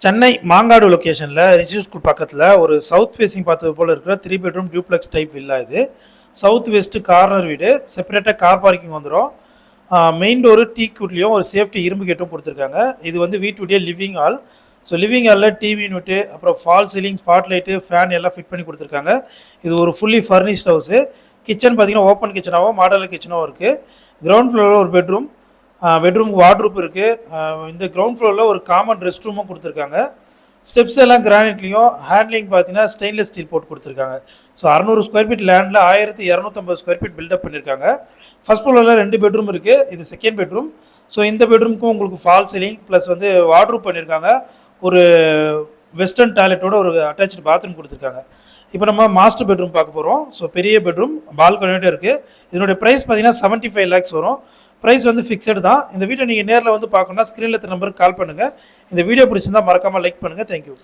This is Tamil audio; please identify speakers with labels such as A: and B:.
A: சென்னை மாங்காடு லொக்கேஷனில் ரிஷி ஸ்கூல் பக்கத்தில் ஒரு சவுத் ஃபேஸிங் பார்த்தது போல் இருக்கிற 3 பெட்ரூம் டியூப்ளெக்ஸ் டைப் வில்லா இது. சவுத் வெஸ்ட்டு கார்னர் வீடு, செப்பரேட்டாக கார் பார்க்கிங் வந்துடும். மெயின் டோரு டீக்குட்லேயும் ஒரு சேஃப்டி இரும்பு கேட்டும் கொடுத்துருக்காங்க. இது வந்து வீட்டுடைய லிவிங் ஹால். ஸோ லிவிங் ஹாலில் டிவி யூனிட்டு, அப்புறம் fall ceiling, spot light, fan எல்லாம் ஃபிட் பண்ணி கொடுத்துருக்காங்க. இது ஒரு ஃபுல்லி ஃபர்னிஷ்ட் ஹவுஸு. கிச்சன் பார்த்தீங்கன்னா ஓப்பன் கிச்சனாகவும் மாடலர் கிச்சனாகவும் இருக்குது. கிரவுண்ட் ஃப்ளோரில் ஒரு பெட்ரூமுக்கு வார்ட்ரூப் இருக்குது. இந்த கிரவுண்ட் ஃப்ளோரில் ஒரு காமன் ரெஸ்ட் ரூமும் கொடுத்துருக்காங்க. ஸ்டெப்ஸ் எல்லாம் கிரானைட்லேயும், ஹேண்ட்லிங் பார்த்தீங்கன்னா ஸ்டெயின்லெஸ் ஸ்டீல் போட்டு கொடுத்துருக்காங்க. ஸோ 600 ஸ்கொயர் ஃபீட் லேண்டில் 1250 ஸ்கொயர் ஃபீட் பில்டப் பண்ணியிருக்காங்க. ஃபர்ஸ்ட் ஃப்ளோரில் 2 பெட்ரூம் இருக்குது. இது செகண்ட் பெட்ரூம். ஸோ இந்த பெட்ரூமுக்கும் உங்களுக்கு ஃபால் சீலிங் ப்ளஸ் வந்து வார்ட்ரூப் பண்ணியிருக்காங்க. ஒரு வெஸ்டர்ன் டாய்லெட்டோட ஒரு அட்டாச்சு பாத்ரூம் கொடுத்துருக்காங்க. இப்போ நம்ம மாஸ்டர் பெட்ரூம் பார்க்க போகிறோம். ஸோ பெரிய பெட்ரூம் பால்கனியோட இருக்குது. இதனுடைய ப்ரைஸ் பார்த்தீங்கன்னா 75 lakhs வரும். ப்ரைஸ் வந்து ஃபிக்ஸடு தான். இந்த வீடியோ நீங்கள் நேரில் வந்து பார்க்கணுன்னா ஸ்க்ரீனில் நம்பருக்கு கால் பண்ணுங்கள். இந்த வீடியோ பிடிச்சிருந்தால் மறக்காமல் லைக் பண்ணுங்கள். தேங்க்யூ.